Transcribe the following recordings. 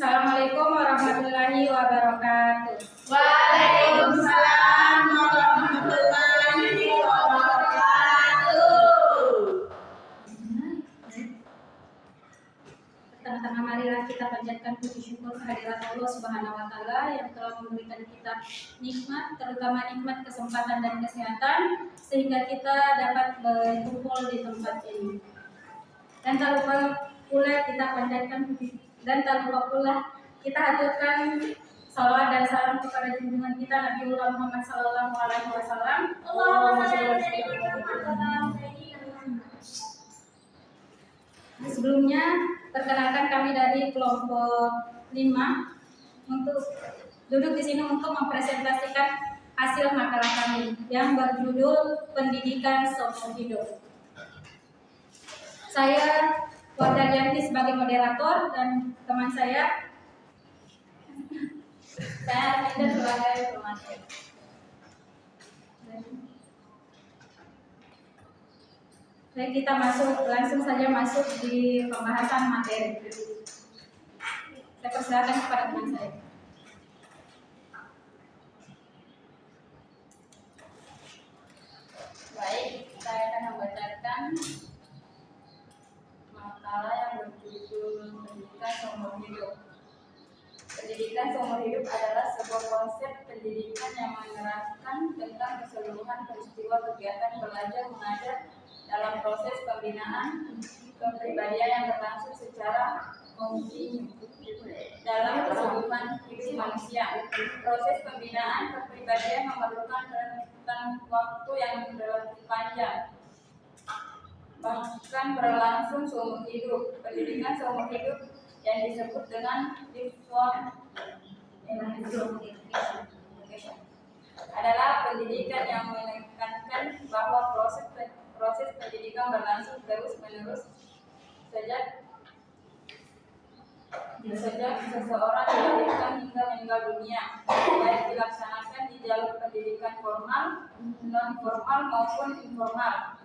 Assalamualaikum warahmatullahi wabarakatuh. Waalaikumsalam warahmatullahi wabarakatuh. Pertama-tama marilah kita panjatkan puji syukur kehadirat Allah Subhanahu wa taala yang telah memberikan kita nikmat, terutama nikmat kesempatan dan kesehatan sehingga kita dapat berkumpul di tempat ini. Dan tak lupa pula kita panjatkan puji dan tak lupa pula kita haturkan salawat dan salam kepada junjungan kita Nabiullah Muhammad sallallahu alaihi wasallam. Allahumma shalli ala sayyidina Sebelumnya, perkenalkan kami dari kelompok 5 untuk duduk di sini untuk mempresentasikan hasil makalah kami yang berjudul Pendidikan Seumur Hidup. Saya Wardarianti sebagai moderator dan teman saya Arminda sebagai pemateri. Baik, kita langsung saja masuk di pembahasan materi. Saya persilakan kepada teman saya. Baik, saya akan membacakan makalah yang berjudul Pendidikan Seumur Hidup. Pendidikan seumur hidup adalah sebuah konsep pendidikan yang menerangkan tentang keseluruhan peristiwa kegiatan belajar mengajar dalam proses pembinaan kepribadian yang berlangsung secara kontinu dalam keseluruhan hidup manusia. Proses pembinaan kepribadian memerlukan rentang waktu yang relatif panjang, bahkan berlangsung seumur hidup. Pendidikan seumur hidup yang disebut dengan lifelong education adalah pendidikan yang menekankan bahwa proses pendidikan berlangsung terus-menerus sejak seseorang dilahirkan hingga meninggal dunia, baik dilaksanakan di jalur pendidikan formal, non-formal maupun informal.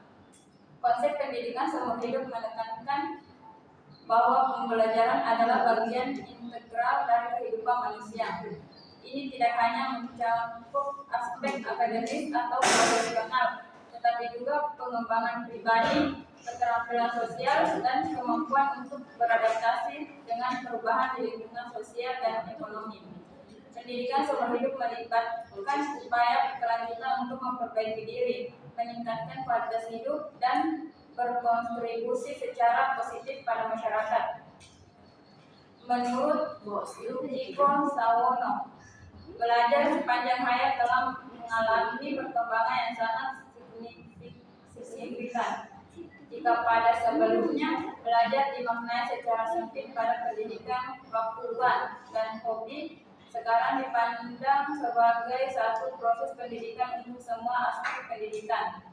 Konsep pendidikan seumur hidup menekankan bahwa pembelajaran adalah bagian integral dari kehidupan manusia. Ini tidak hanya mencakup aspek akademis atau profesional, tetapi juga pengembangan pribadi, keterampilan sosial, dan kemampuan untuk beradaptasi dengan perubahan di lingkungan sosial dan ekonomi. Pendidikan seumur hidup melibatkan upaya berkelanjutan untuk memperbaiki diri, meningkatkan kualitas hidup, dan berkontribusi secara positif pada masyarakat. Menurut Iko Sawono, belajar sepanjang hayat telah mengalami perkembangan yang sangat signifikan. Jika pada sebelumnya belajar dimaknai secara sempit pada pendidikan waktuan dan hobi, sekarang dipandang sebagai satu proses pendidikan untuk semua aspek pendidikan.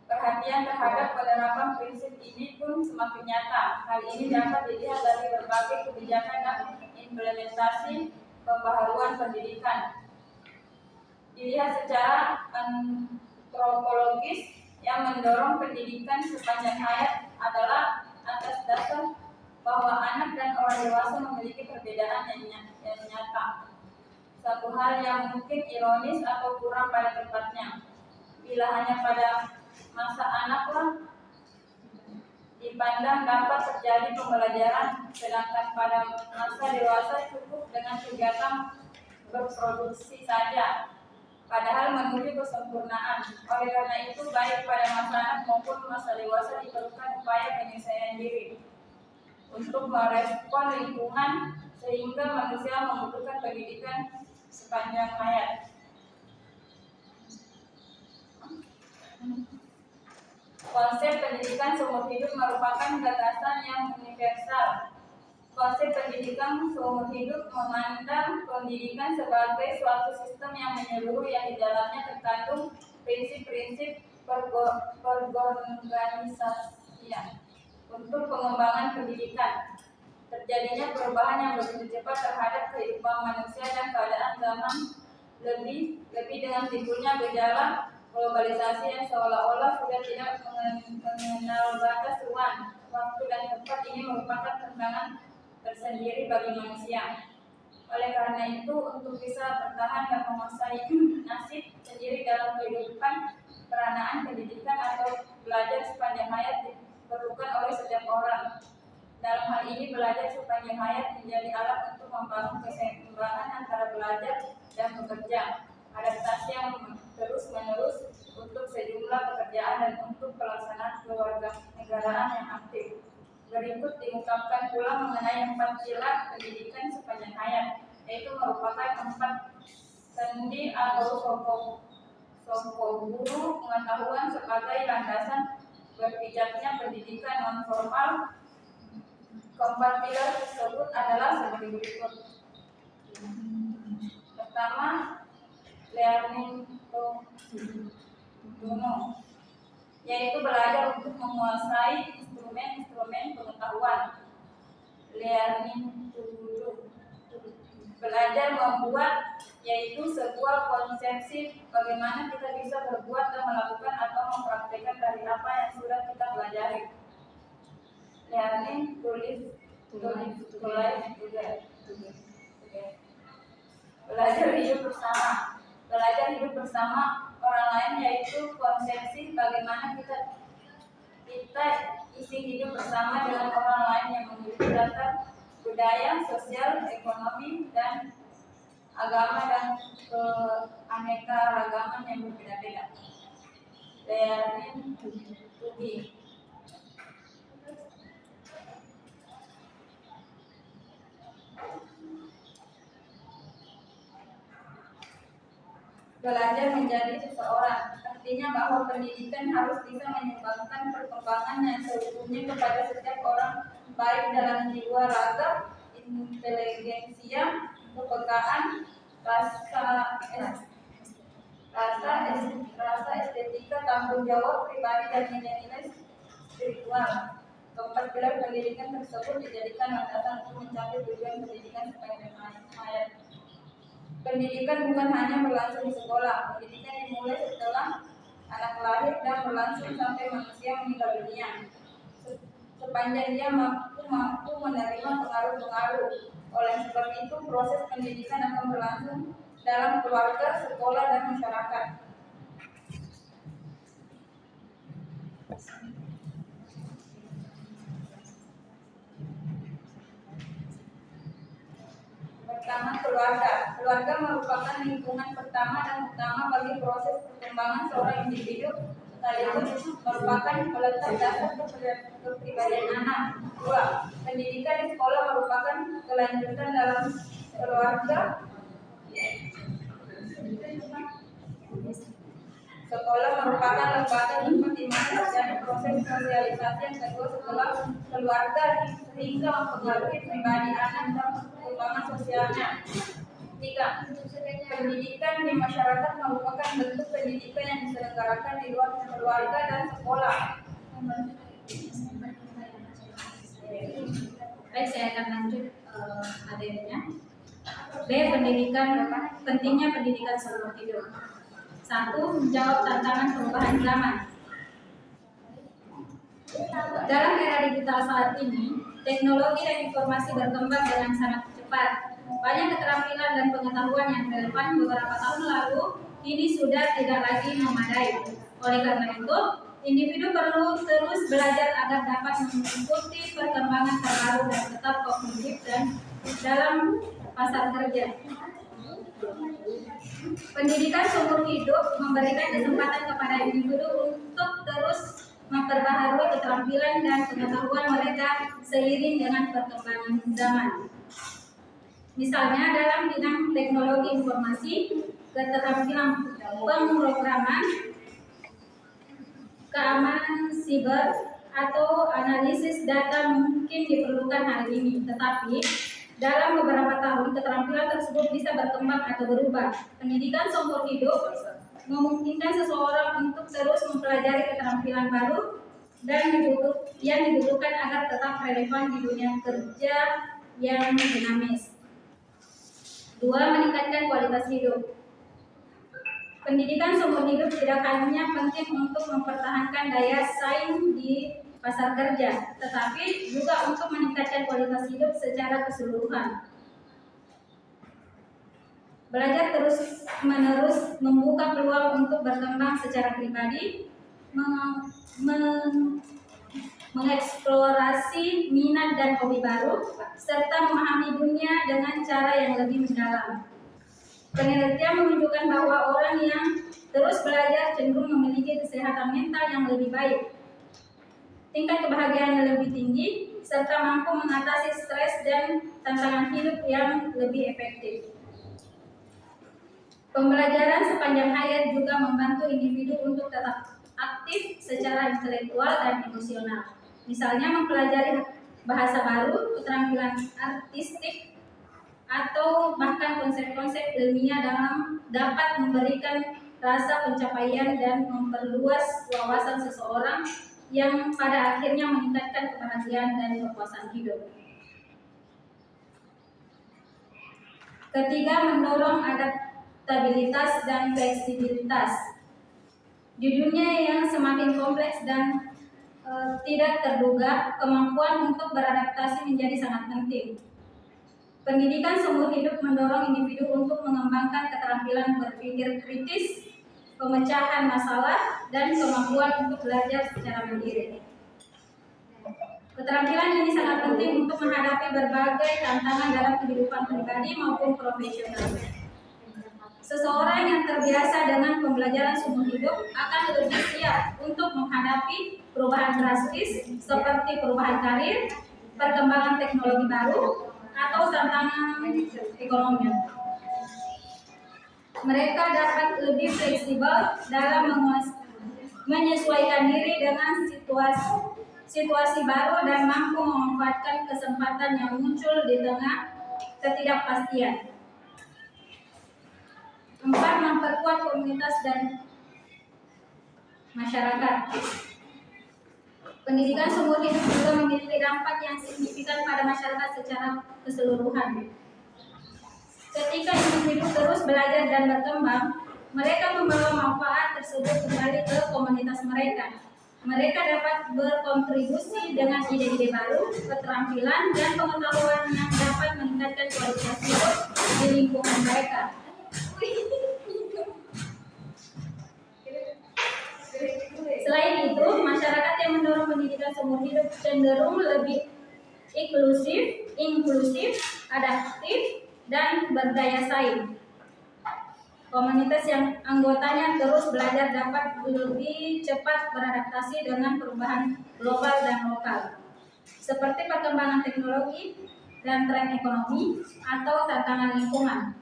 Perhatian terhadap penerapan prinsip ini pun semakin nyata. Hal ini dapat dilihat dari berbagai kebijakan dan implementasi pembaharuan pendidikan. Dilihat secara antropologis, yang mendorong pendidikan sepanjang hayat adalah atas dasar bahwa anak dan orang dewasa memiliki perbedaan yang nyata. Satu hal yang mungkin ironis atau kurang pada tempatnya, bila hanya pada masa anaklah dipandang dapat terjadi pembelajaran, sedangkan pada masa dewasa cukup dengan kegiatan berproduksi saja, padahal menuju kesempurnaan. Oleh karena itu, baik pada masa anak maupun masa dewasa diperlukan upaya penyesuaian diri untuk merespon lingkungan, sehingga manusia membutuhkan pendidikan sepanjang hayat. Konsep pendidikan seumur hidup merupakan gagasan yang universal. Konsep pendidikan seumur hidup memandang pendidikan sebagai suatu sistem yang menyeluruh yang di dalamnya terkandung prinsip-prinsip perorganisasian untuk pengembangan pendidikan. Terjadinya perubahan yang begitu cepat terhadap kehidupan manusia dan keadaan zaman lebih dengan timbulnya gejala globalisasi yang seolah-olah sudah tidak mengenal batas ruang, waktu, dan tempat. Ini merupakan tantangan tersendiri bagi manusia. Oleh karena itu, untuk bisa bertahan dan menguasai nasib sendiri dalam kehidupan, peranaan pendidikan atau belajar sepanjang hayat diperlukan oleh setiap orang. Dalam hal ini, belajar sepanjang hayat menjadi alat untuk membangun keseimbangan antara belajar dan bekerja, adaptasi yang terus-menerus untuk sejumlah pekerjaan dan untuk pelaksanaan kewarganegaraan yang aktif. Berikut diungkapkan pula mengenai 4 pilar pendidikan sepanjang hayat, yaitu merupakan 4 sendi atau sokong guru pengetahuan sebagai landasan berpijaknya pendidikan non formal. Keempat pilar tersebut adalah sebagai berikut. Pertama, learning to know, yaitu belajar untuk menguasai instrumen-instrumen pengetahuan. Learning to do, belajar membuat, yaitu sebuah konsepsi bagaimana kita bisa berbuat dan melakukan atau mempraktikkan dari apa yang sudah kita pelajari. Learning to live together. Belajar hidup bersama. Belajar hidup bersama orang lain, yaitu konsepsi bagaimana kita isi hidup bersama dengan orang lain yang memiliki latar budaya, sosial, ekonomi, dan agama dan keanekaragaman yang berbeda-beda. Learning to be. Belajar menjadi seseorang, artinya bahwa pendidikan harus bisa menyumbangkan perkembangan yang seutuhnya kepada setiap orang, baik dalam jiwa, raga, inteligensia, kepekaan, rasa estetika, tanggung jawab pribadi, dan nilai-nilai spiritual. Keempat pilar pendidikan tersebut dijadikan landasan untuk mencapai tujuan pendidikan sepanjang hayat. Pendidikan bukan hanya berlangsung di sekolah. Pendidikan dimulai setelah anak lahir dan berlangsung sampai manusia meninggal dunia. Sepanjang dia mampu menerima pengaruh-pengaruh. Oleh sebab itu, proses pendidikan akan berlangsung dalam keluarga, sekolah, dan masyarakat. Pertama, keluarga. Keluarga merupakan lingkungan pertama dan utama bagi proses perkembangan seorang individu, sekaligus merupakan peletak dasar kepribadian anak. 2. Pendidikan di sekolah merupakan kelanjutan dalam keluarga. Sekolah merupakan lembaga tempat di mana terjadi proses sosialisasi yang kedua setelah keluarga, sehingga mempengaruhi pribadi anak dan perkembangan sosialnya. 3. Pendidikan di masyarakat merupakan bentuk pendidikan yang diselenggarakan di luar keluarga dan sekolah. Baik, saya akan lanjut materinya. B. Pentingnya pendidikan seumur hidup. 1. Menjawab tantangan perubahan zaman. Dalam era digital saat ini, teknologi dan informasi berkembang dengan sangat cepat. Banyak keterampilan dan pengetahuan yang relevan beberapa tahun lalu kini sudah tidak lagi memadai. Oleh karena itu, individu perlu terus belajar agar dapat mengikuti perkembangan terbaru dan tetap kognitif dan dalam pasar kerja. Pendidikan seumur hidup memberikan kesempatan kepada individu untuk terus memperbaharui keterampilan dan pengetahuan mereka seiring dengan perkembangan zaman. Misalnya dalam bidang teknologi informasi, keterampilan pemrograman, keamanan siber, atau analisis data mungkin diperlukan hari ini. Tetapi dalam beberapa tahun keterampilan tersebut bisa berkembang atau berubah. Pendidikan seumur hidup memungkinkan seseorang untuk terus mempelajari keterampilan baru dan yang dibutuhkan agar tetap relevan di dunia kerja yang dinamis. 2. Meningkatkan kualitas hidup. Pendidikan seumur hidup tidak hanya penting untuk mempertahankan daya saing di pasar kerja, tetapi juga untuk meningkatkan kualitas hidup secara keseluruhan. Belajar terus-menerus membuka peluang untuk berkembang secara pribadi, mengeksplorasi minat dan hobi baru, serta memahami dunia dengan cara yang lebih mendalam. Penelitian menunjukkan bahwa orang yang terus belajar cenderung memiliki kesehatan mental yang lebih baik, tingkat kebahagiaan yang lebih tinggi, serta mampu mengatasi stres dan tantangan hidup yang lebih efektif. Pembelajaran sepanjang hayat juga membantu individu untuk tetap aktif secara intelektual dan emosional. Misalnya mempelajari bahasa baru, keterampilan artistik, atau bahkan konsep-konsep ilmiah dapat memberikan rasa pencapaian dan memperluas wawasan seseorang yang pada akhirnya meningkatkan kebahagiaan dan kepuasan hidup. Ketiga, mendorong adaptabilitas dan fleksibilitas. Di dunia yang semakin kompleks dan tidak terduga, kemampuan untuk beradaptasi menjadi sangat penting. Pendidikan seumur hidup mendorong individu untuk mengembangkan keterampilan berpikir kritis, pemecahan masalah, dan kemampuan untuk belajar secara mandiri. Keterampilan ini sangat penting untuk menghadapi berbagai tantangan dalam kehidupan pribadi maupun profesional. Seseorang yang terbiasa dengan pembelajaran seumur hidup akan lebih siap untuk menghadapi perubahan drastis seperti perubahan karir, perkembangan teknologi baru, atau tantangan ekonomi. Mereka dapat lebih fleksibel dalam menyesuaikan diri dengan situasi baru dan mampu memanfaatkan kesempatan yang muncul di tengah ketidakpastian. 4. Memperkuat komunitas dan masyarakat. Pendidikan seumur hidup juga memiliki dampak yang signifikan pada masyarakat secara keseluruhan. Ketika individu terus belajar dan berkembang, mereka membawa manfaat tersebut kembali ke komunitas mereka. Mereka dapat berkontribusi dengan ide-ide baru, keterampilan, dan pengetahuan yang dapat meningkatkan kualitas hidup di lingkungan mereka. Selain itu, masyarakat yang mendorong pendidikan seumur hidup cenderung lebih inklusif, adaptif, dan berdaya saing. Komunitas yang anggotanya terus belajar dapat lebih cepat beradaptasi dengan perubahan global dan lokal, seperti perkembangan teknologi dan tren ekonomi atau tantangan lingkungan.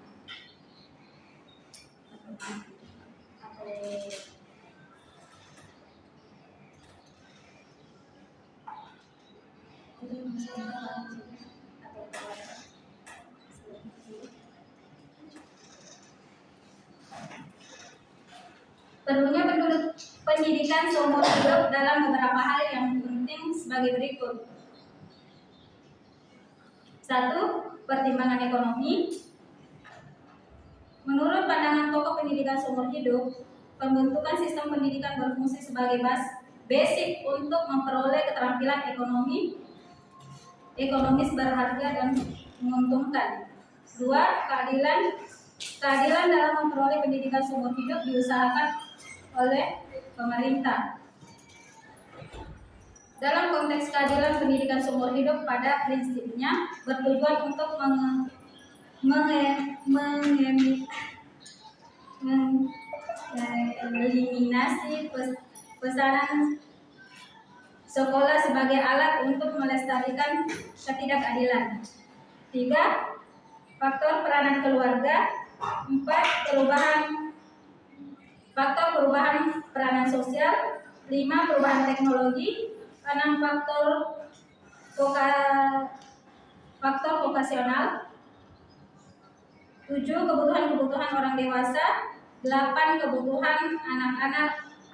Perlunya pendidikan seumur hidup dalam beberapa hal yang penting sebagai berikut. 1. Pertimbangan ekonomi. Menurut pandangan tokoh pendidikan seumur hidup, pembentukan sistem pendidikan berfungsi sebagai basic untuk memperoleh keterampilan ekonomis berharga dan menguntungkan. 2. Keadilan dalam memperoleh pendidikan seumur hidup diusahakan oleh pemerintah. Dalam konteks keadilan pendidikan seumur hidup pada prinsipnya bertujuan untuk mengeliminasi pesanan sekolah sebagai alat untuk melestarikan ketidakadilan. 3. Faktor peranan keluarga. 4. Faktor perubahan peranan sosial. 5. Perubahan teknologi. 6. Faktor vokasional. 7. Kebutuhan orang dewasa. 8. Kebutuhan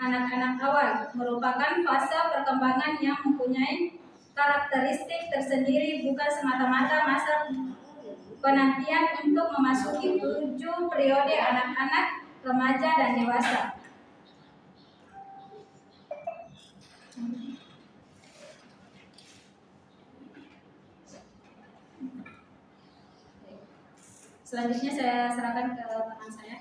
anak-anak awal, merupakan fase perkembangan yang mempunyai karakteristik tersendiri, bukan semata-mata masa penantian untuk memasuki 7 periode anak-anak, remaja, dan dewasa. Selanjutnya saya serahkan ke teman saya.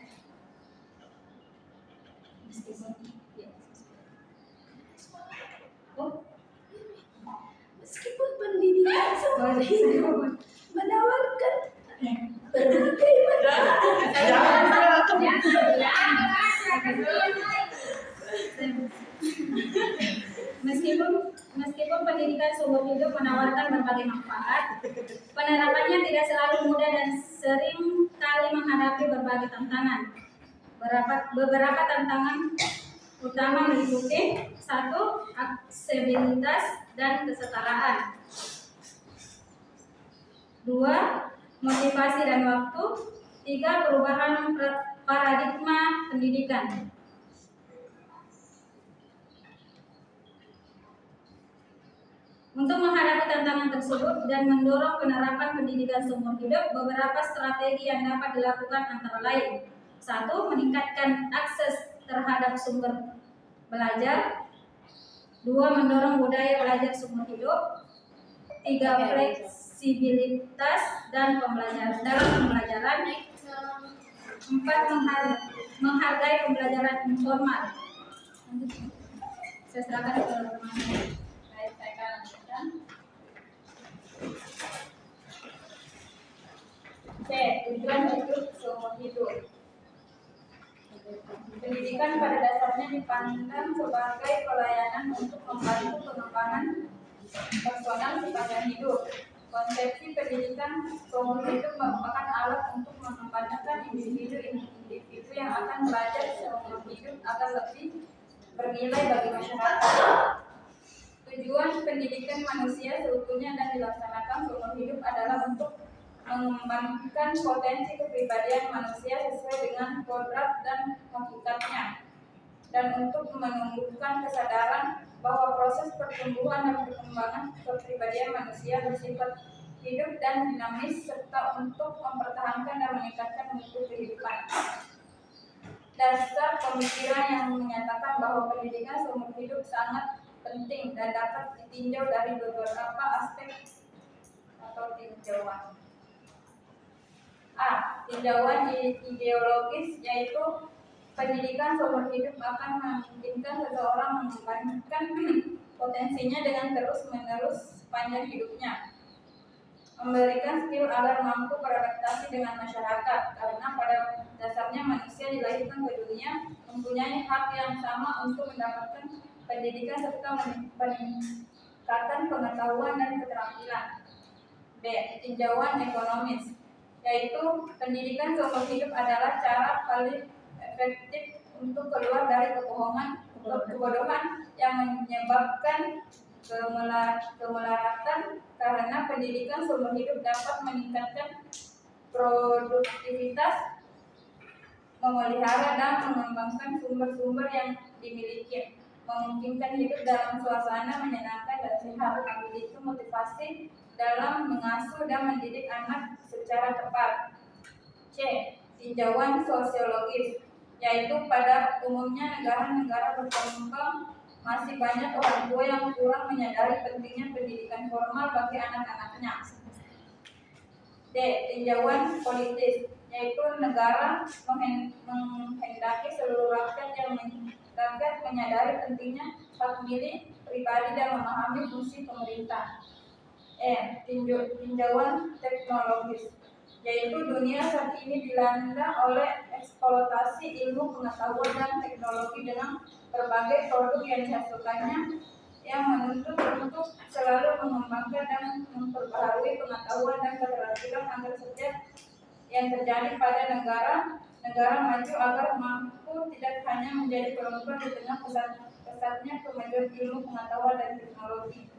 Meskipun pendidikan seumur hidup menawarkan berbagai Meskipun pendidikan seumur hidup menawarkan berbagai manfaat, penerapannya tidak selalu mudah dan sering kali menghadapi berbagai tantangan. Beberapa tantangan utama meliputi: 1. Aksesibilitas dan kesetaraan. 2. Motivasi dan waktu. 3. Perubahan paradigma pendidikan. Untuk menghadapi tantangan tersebut dan mendorong penerapan pendidikan seumur hidup, beberapa strategi yang dapat dilakukan antara lain: 1. Meningkatkan akses terhadap sumber belajar. 2. Mendorong budaya belajar seumur hidup. 3. Fleksibilitas dan dalam pembelajaran. 4. Menghargai pembelajaran informal. Saya serahkan ke teman saya. Baik, saya akan lanjutkan. C. Tujuan hidup seumur hidup. Pendidikan pada dasarnya dipandang sebagai pelayanan untuk membantu pengembangan personal sepanjang hidup. Konsepsi pendidikan seumur hidup merupakan alat untuk mengembangkan individu yang akan belajar seumur hidup agar lebih bernilai bagi masyarakat. Tujuan pendidikan manusia seutuhnya dan dilaksanakan seumur hidup adalah untuk mengembangkan potensi kepribadian manusia sesuai dengan kodrat dan hakikatnya, dan untuk menumbuhkan kesadaran bahwa proses pertumbuhan dan perkembangan kepribadian manusia bersifat hidup dan dinamis, serta untuk mempertahankan dan meningkatkan mutu kehidupan. Dasar pemikiran yang menyatakan bahwa pendidikan seumur hidup sangat penting dan dapat ditinjau dari beberapa aspek atau tinjauan. A. Tinjauan ideologis, yaitu pendidikan seumur hidup akan memungkinkan seseorang mengembangkan potensinya dengan terus-menerus sepanjang hidupnya, memberikan skill agar mampu beradaptasi dengan masyarakat, karena pada dasarnya manusia dilahirkan ke dunia mempunyai hak yang sama untuk mendapatkan pendidikan serta meningkatkan pengetahuan dan keterampilan. B. Tinjauan ekonomis, yaitu pendidikan seumur hidup adalah cara paling efektif untuk keluar dari kebodohan yang menyebabkan kemelaratan, karena pendidikan seumur hidup dapat meningkatkan produktivitas, memelihara dan mengembangkan sumber-sumber yang dimiliki, memungkinkan hidup dalam suasana menyenangkan dan sehat, memiliki motivasi dalam mengasuh dan mendidik anak secara tepat. C. Tinjauan sosiologis, yaitu pada umumnya negara-negara berkembang masih banyak orang tua yang kurang menyadari pentingnya pendidikan formal bagi anak-anaknya. D. Tinjauan politis, yaitu negara menghendaki seluruh rakyat menyadari pentingnya hak milik pribadi dan memahami fungsi pemerintah. E. Tinjauan teknologis, yaitu dunia saat ini dilanda oleh eksploitasi ilmu pengetahuan dan teknologi dengan berbagai produk yang dihasilkannya, yang menuntut untuk selalu mengembangkan dan memperbaharui pengetahuan dan keterampilan agar setiap yang terjadi pada negara maju agar mampu tidak hanya menjadi penonton di tengah pesatnya kemajuan ilmu pengetahuan dan teknologi.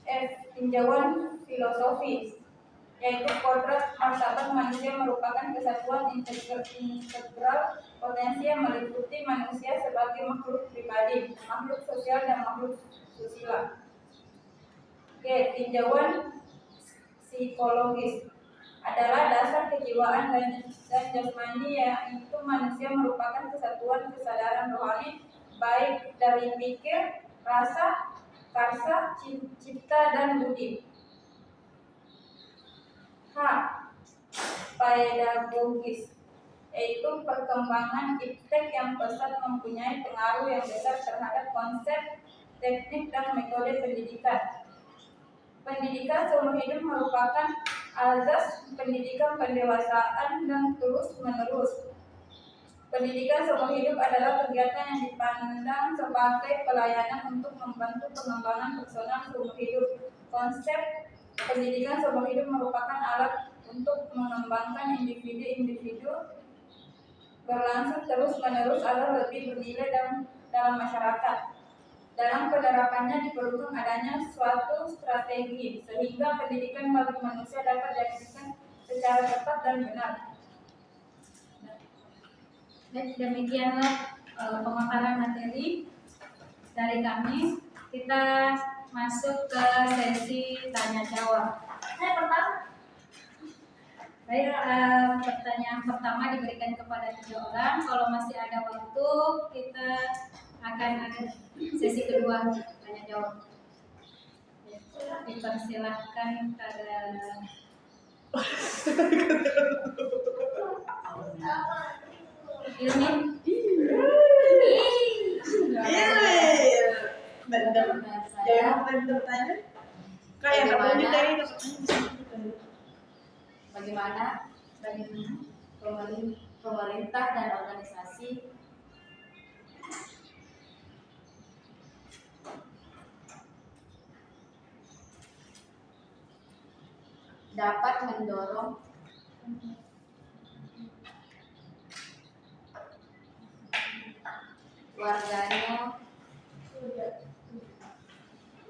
F. Tinjauan filosofis, yaitu kodrat martabat manusia merupakan kesatuan integral potensi yang meliputi manusia sebagai makhluk pribadi, makhluk sosial, dan makhluk susila. G. Tinjauan psikologis adalah dasar kejiwaan dan jasmani, yaitu manusia merupakan kesatuan kesadaran rohani baik dari pikir, rasa, karsa, cipta, dan budi. H. pedagogis, yaitu perkembangan iptek yang pesat mempunyai pengaruh yang besar terhadap konsep, teknik, dan metode pendidikan. Pendidikan seumur hidup merupakan azas pendidikan pendewasaan dan terus-menerus. Pendidikan seumur hidup adalah kegiatan yang dipandang sebagai pelayanan untuk membantu pengembangan personal seumur hidup. Konsep pendidikan seumur hidup merupakan alat untuk mengembangkan individu-individu berlangsung terus-menerus agar lebih bernilai dalam masyarakat. Dalam penerapannya diperlukan adanya suatu strategi sehingga pendidikan bagi manusia dapat dilakukan secara tepat dan benar. Demikianlah pemaparan materi dari kami. Kita masuk ke sesi tanya jawab. Baik, pertanyaan pertama diberikan kepada 3 orang. Kalau masih ada waktu, kita akan ada sesi kedua tanya jawab. Dipersilahkan pada Ilmi. Bagaimana pemerintah dan organisasi dapat mendorong warganya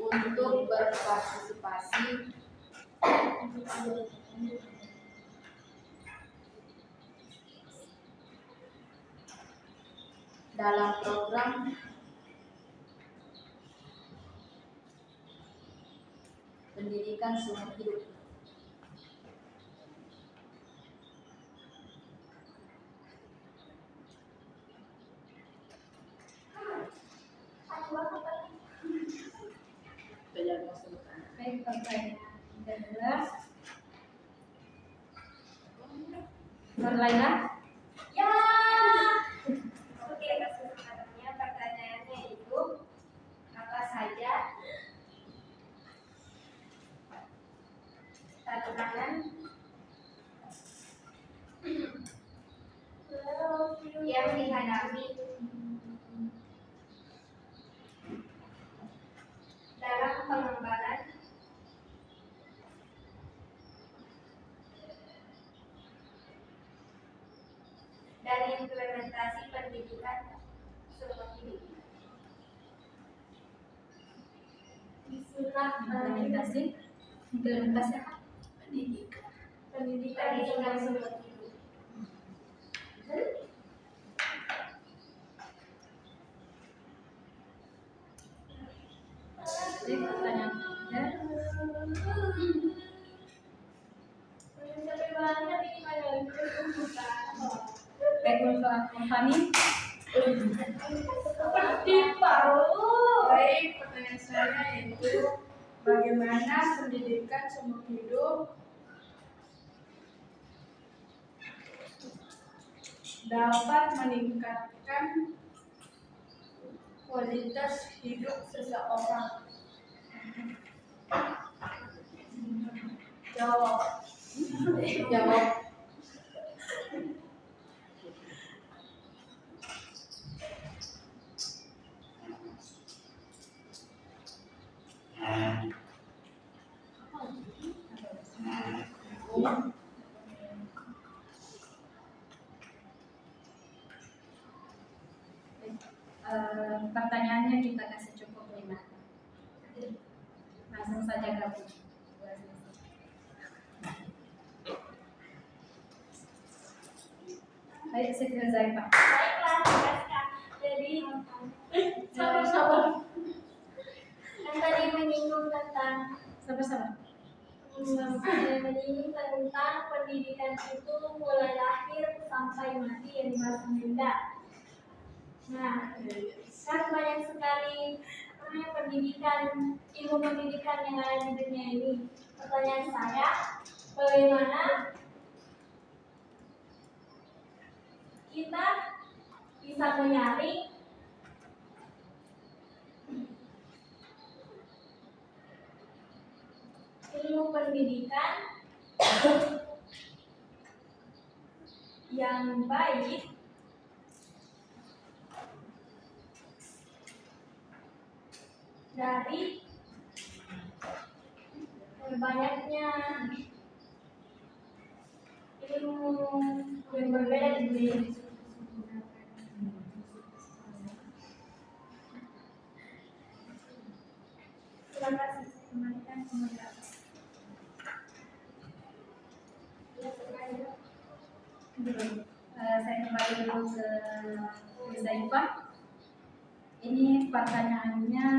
untuk berpartisipasi dalam program pendidikan seumur hidup. Baik, pertanyaan kedua. Laila? Ya. Oke, kesempatannya pertanyaannya itu apa saja tantangan yang dihadapi dalam pengembangan dan implementasi pendidikan seumur hidup. Implementasi apa? Pendidikan seumur hidup. Jadi pertanyaan ketiga. Baik, Fani. Baik, pertanyaan saya yaitu bagaimana pendidikan seumur hidup dapat meningkatkan kualitas hidup seseorang. Jawab. Pertanyaannya kita kasih cukup 5. Langsung saja gabung. Baik, Sekre Zaifa. Baiklah, teruskan. Jadi, sabar. Yang tadi menyinggung tentang menyinggung tentang pendidikan itu mulai lahir sampai mati yang dibahas Bunda. Nah, kan banyak sekali ilmu pendidikan yang ada di dunia ini. Pertanyaan saya, bagaimana yang baik dari banyaknya ilmu yang berbeda di dunia. Terima kasih. Kembalikan ke moderator. Saya kembali dulu ke Zaifah. Ini pertanyaannya,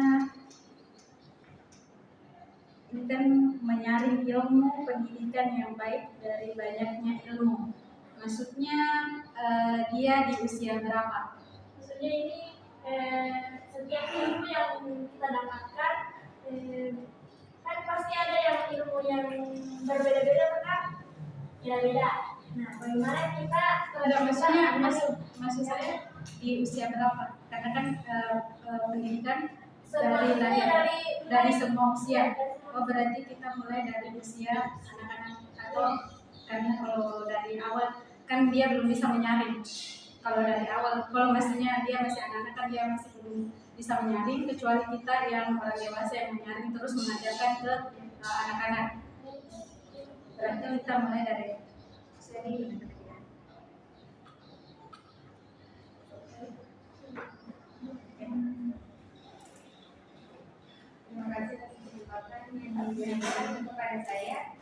ini kan menyaring ilmu pendidikan yang baik dari banyaknya ilmu. Maksudnya dia di usia berapa? Maksudnya ini setiap ilmu yang kita dapatkan kan pasti ada yang ilmu yang berbeda-beda kan? Beda-beda. Nah, bagaimana kita Maksud saya di usia berapa? Karena kan pendidikan semuanya dari semua usia. Oh, berarti kita mulai dari usia anak-anak, atau karena kalau dari awal kan dia belum bisa menyaring. Kalau dari awal, kalau maksudnya dia masih anak-anak kan dia masih belum bisa menyaring, kecuali kita yang orang dewasa yang menyaring terus mengajarkan ke anak-anak. Berarti kita mulai dari usia ini. Terima kasih atas kesempatan yang diberikan kepada saya.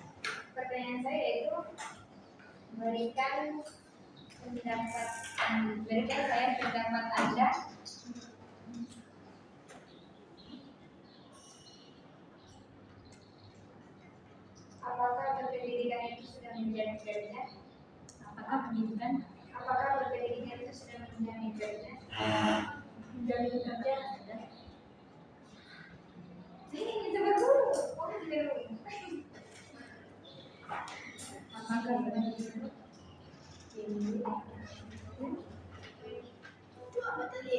Pertanyaan saya yaitu berikan saya pendapat Anda apakah berpendidikan itu sudah menjadi jaminan? Apakah pendidikan? Apakah berpendidikan itu sudah menjadi jaminan? menjadi kerja. Saya ingin coba dulu. Apakah pendidikan? Itu apa tadi?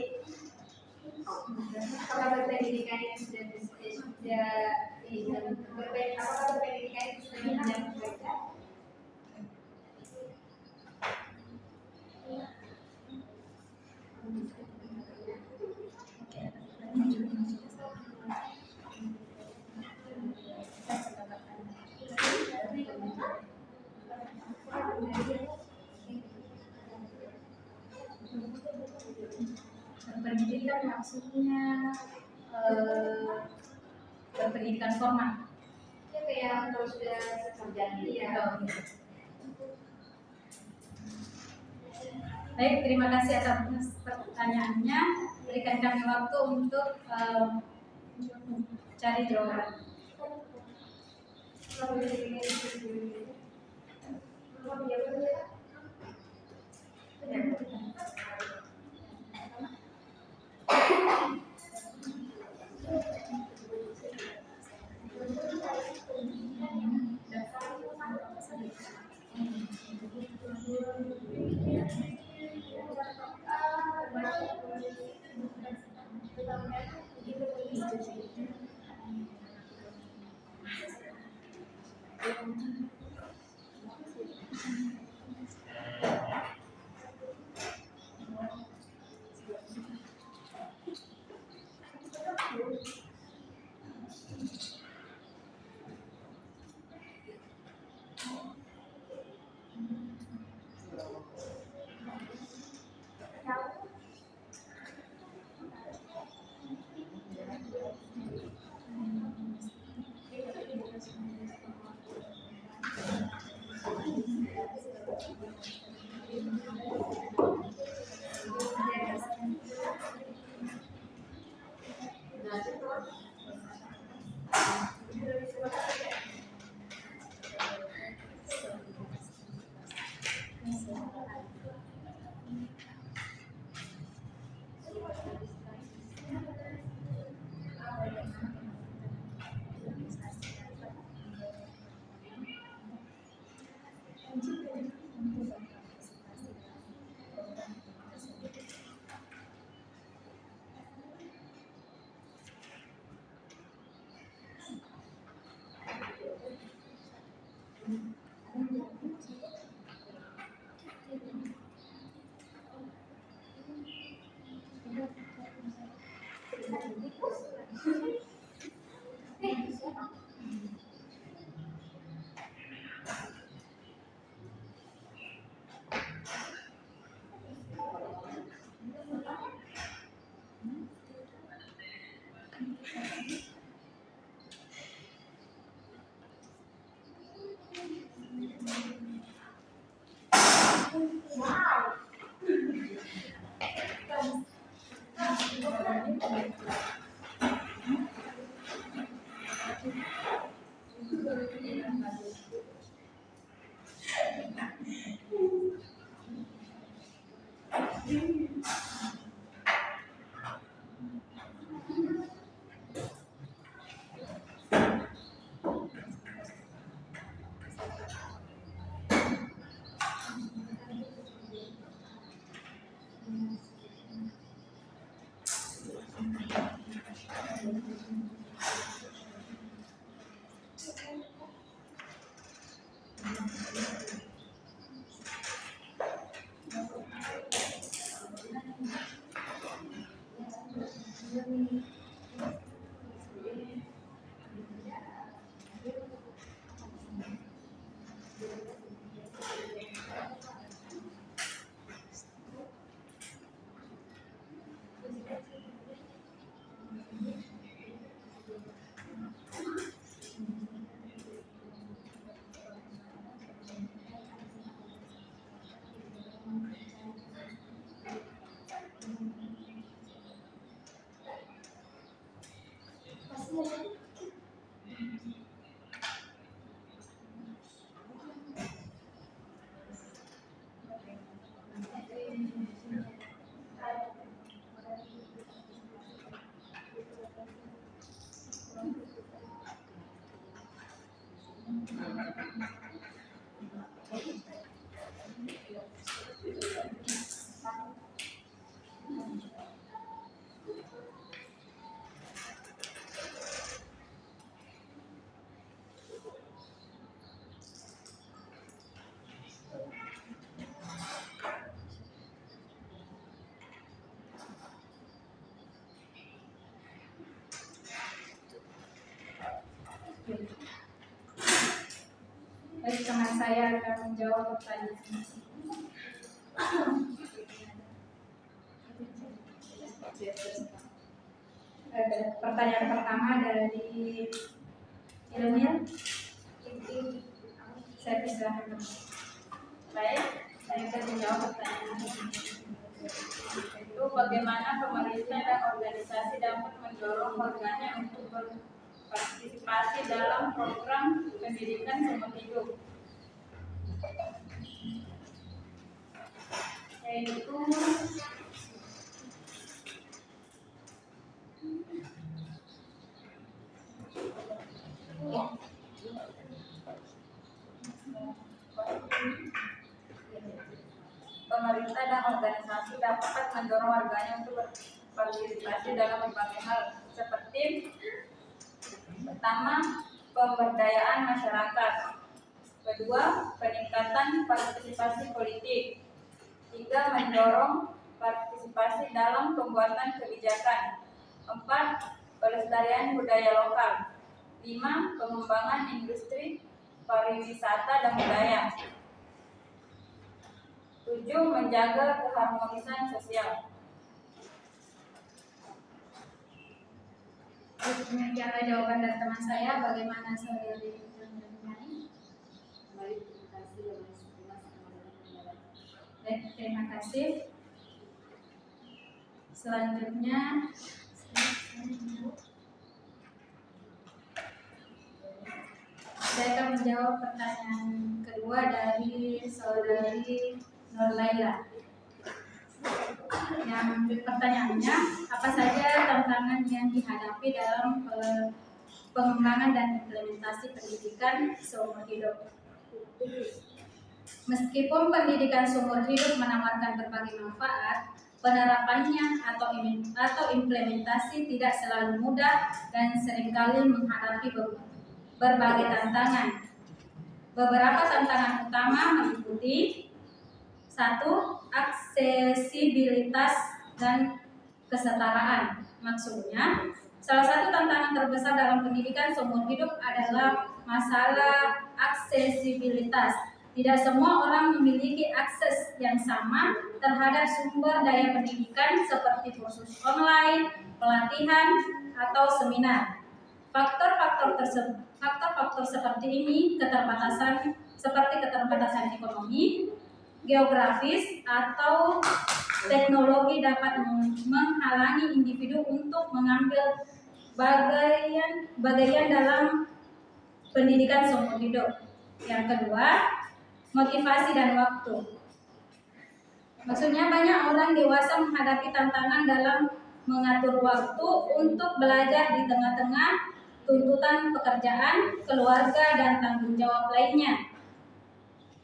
Apakah berpendidikan itu sudah apakah berpendidikan itu sudah menjadi kerja? Pendidikan maksudnya berpendidikan formal. Ya kayak kalau sudah sarjana ya. Baik, terima kasih atas pertanyaannya. Berikan kami waktu untuk cari jawaban. Wow. Baik, teman saya akan menjawab pertanyaan. Pertanyaan pertama dari Ilmir. Saya persilahkan. Baik, saya akan menjawab pertanyaan itu bagaimana pemerintah dan organisasi dapat mendorong warganya untuk berpartisipasi dalam program pendidikan seumur hidup, yaitu pemerintah dan organisasi dapat mendorong warganya untuk berpartisipasi dalam berbagai hal seperti pertama, pemberdayaan masyarakat, kedua, peningkatan partisipasi politik, tiga, mendorong partisipasi dalam pembuatan kebijakan, empat, pelestarian budaya lokal, lima, pengembangan industri pariwisata dan budaya, tujuh, menjaga keharmonisan sosial. Demikianlah jawaban dari teman saya. Bagaimana saudari Jani? Baik, terima kasih. Baik, terima kasih. Selanjutnya saya akan menjawab pertanyaan kedua dari saudari Nurlaila. Yang pertanyaannya, apa saja tantangan yang dihadapi dalam pengembangan dan implementasi pendidikan seumur hidup? Meskipun pendidikan seumur hidup menawarkan berbagai manfaat, penerapannya atau implementasi tidak selalu mudah dan seringkali menghadapi berbagai tantangan. Beberapa tantangan utama meliputi: 1. Aksesibilitas dan kesetaraan. Maksudnya, salah satu tantangan terbesar dalam pendidikan seumur hidup adalah masalah aksesibilitas. Tidak semua orang memiliki akses yang sama terhadap sumber daya pendidikan seperti kursus online, pelatihan, atau seminar. Faktor-faktor seperti ini keterbatasan ekonomi, geografis, atau teknologi dapat menghalangi individu untuk mengambil bagian dalam pendidikan seumur hidup. Yang kedua, motivasi dan waktu. Maksudnya banyak orang dewasa menghadapi tantangan dalam mengatur waktu untuk belajar di tengah-tengah tuntutan pekerjaan, keluarga, dan tanggung jawab lainnya.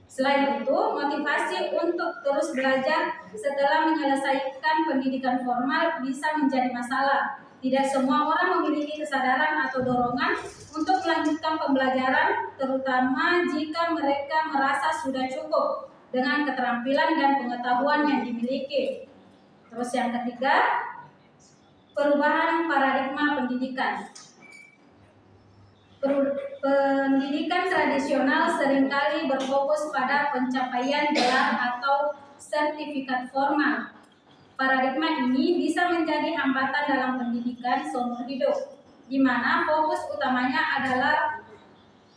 Selain itu, motivasi untuk terus belajar setelah menyelesaikan pendidikan formal bisa menjadi masalah. Tidak semua orang memiliki kesadaran atau dorongan untuk melanjutkan pembelajaran, terutama jika mereka merasa sudah cukup dengan keterampilan dan pengetahuan yang dimiliki. Terus yang ketiga, perubahan paradigma pendidikan. Pendidikan tradisional seringkali berfokus pada pencapaian gelar atau sertifikat formal. Paradigma ini bisa menjadi hambatan dalam pendidikan seumur hidup, di mana fokus utamanya adalah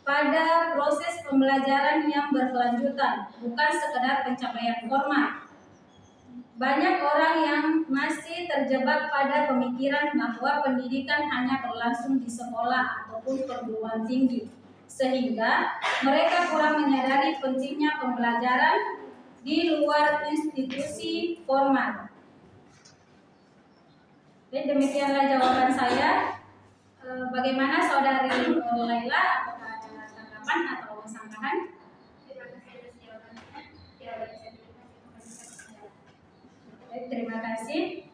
pada proses pembelajaran yang berkelanjutan, bukan sekedar pencapaian formal. Banyak orang yang masih terjebak pada pemikiran bahwa pendidikan hanya berlangsung di sekolah ataupun perguruan tinggi, sehingga mereka kurang menyadari pentingnya pembelajaran di luar institusi formal. Jadi demikianlah jawaban saya. Bagaimana saudari Laila? Apakah ada tanggapan atau sanggahan? Baik, terima kasih.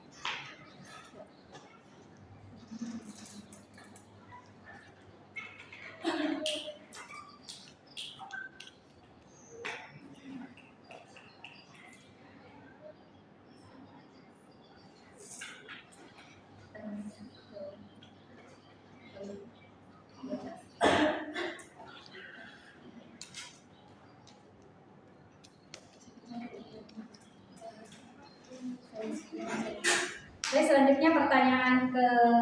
Baik,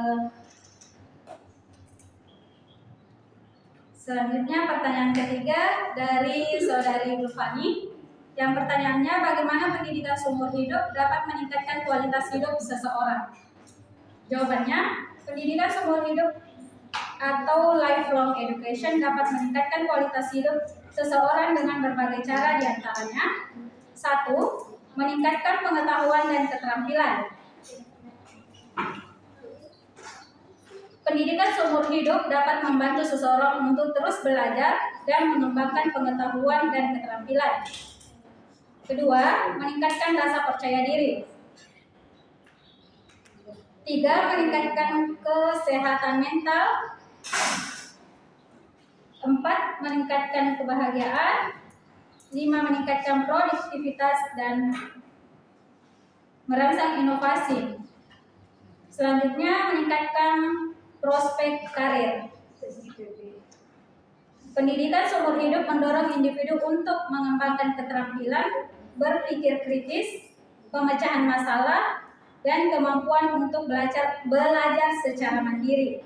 selanjutnya pertanyaan ketiga dari saudari Ulfani. Yang pertanyaannya, bagaimana pendidikan seumur hidup dapat meningkatkan kualitas hidup seseorang? Jawabannya, pendidikan seumur hidup atau lifelong education dapat meningkatkan kualitas hidup seseorang dengan berbagai cara, diantaranya: 1. Meningkatkan pengetahuan dan keterampilan. Pendidikan seumur hidup dapat membantu seseorang untuk terus belajar dan mengembangkan pengetahuan dan keterampilan. Kedua, meningkatkan rasa percaya diri. 3. Meningkatkan kesehatan mental. 4. Meningkatkan kebahagiaan. 5. Meningkatkan produktivitas dan merangsang inovasi. Selanjutnya, meningkatkan prospek karir. Pendidikan seumur hidup mendorong individu untuk mengembangkan keterampilan berpikir kritis, pemecahan masalah, dan kemampuan untuk belajar secara mandiri.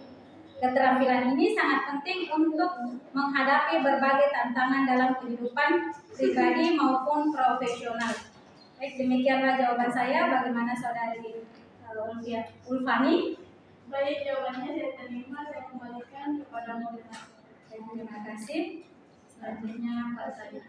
Keterampilan ini sangat penting untuk menghadapi berbagai tantangan dalam kehidupan pribadi maupun profesional. Baik, demikianlah jawaban saya. Bagaimana saudari Ulfani? Baik, jawabannya saya terima. Saya kembalikan kepada moderator. Terima kasih. Selanjutnya Pak Sadi.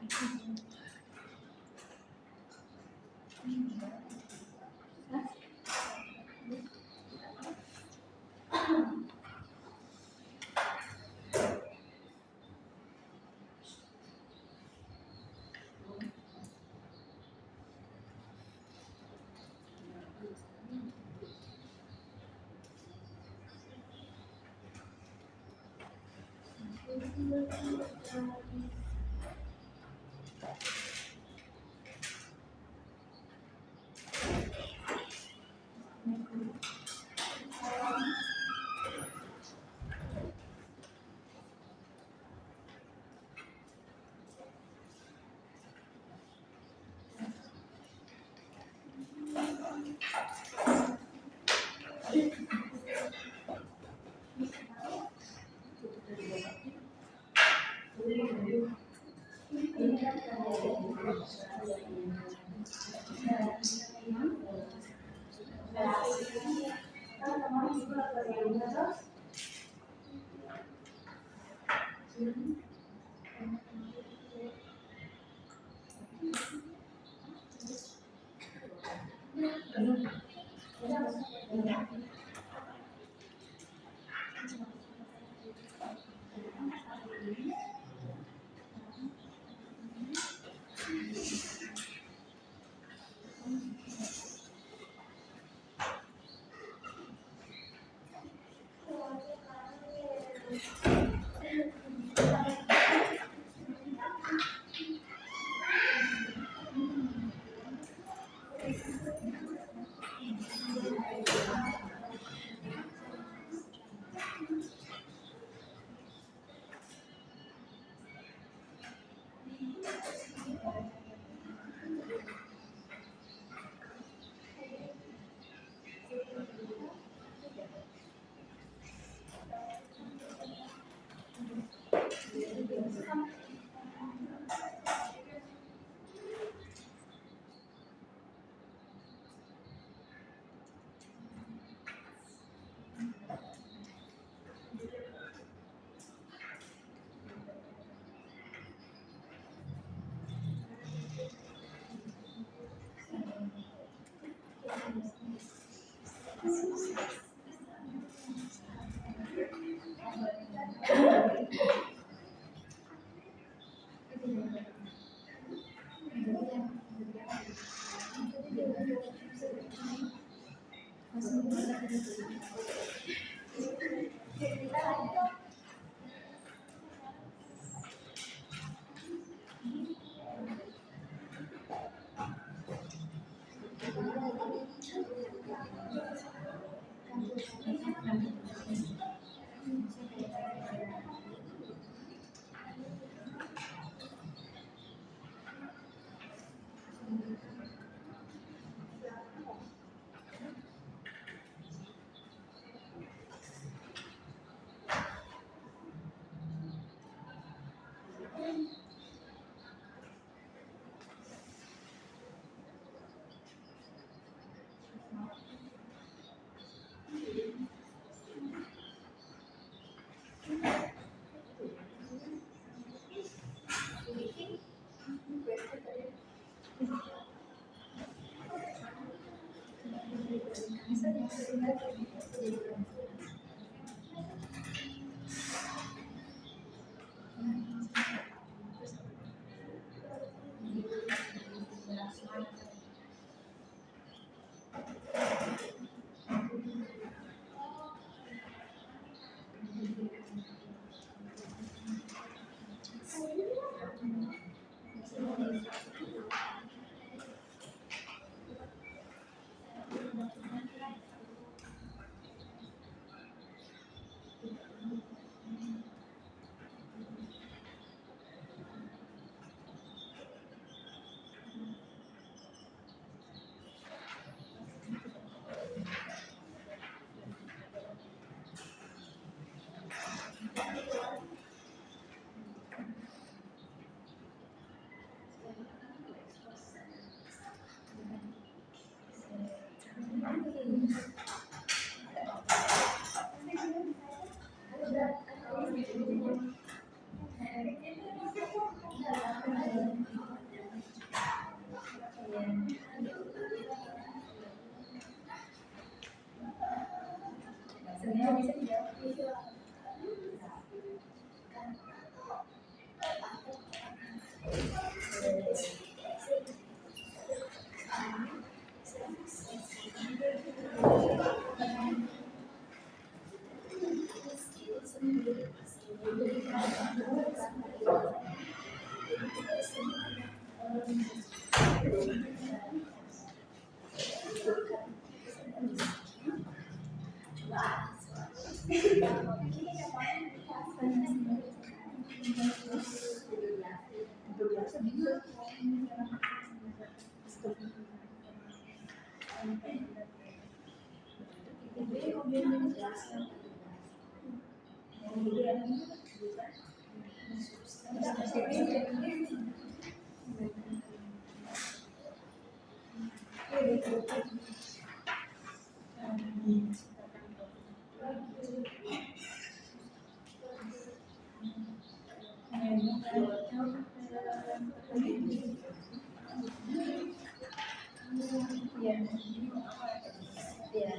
Ya.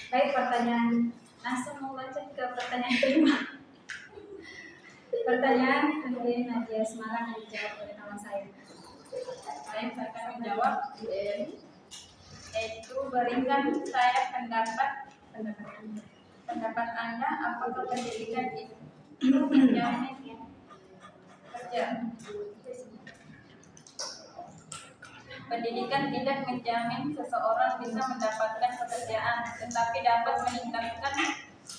Baik, pertanyaan langsung mau lanjut ke pertanyaan kelima. Pertanyaan dari Nadia Semarang yang dijawab oleh kawan saya. Baik, saya akan menjawab. Yaitu berikan saya pendapat Anda, apakah pendidikan itu menjamin kerja? Pendidikan tidak menjamin seseorang bisa mendapatkan pekerjaan, tetapi dapat meningkatkan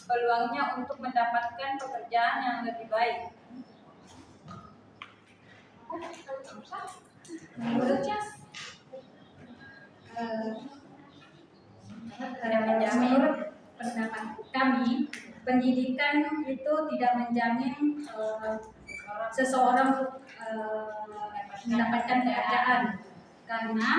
peluangnya untuk mendapatkan pekerjaan yang lebih baik. Menurutnya menurut pendapat kami, pendidikan itu tidak menjamin seseorang mendapatkan pekerjaan, karena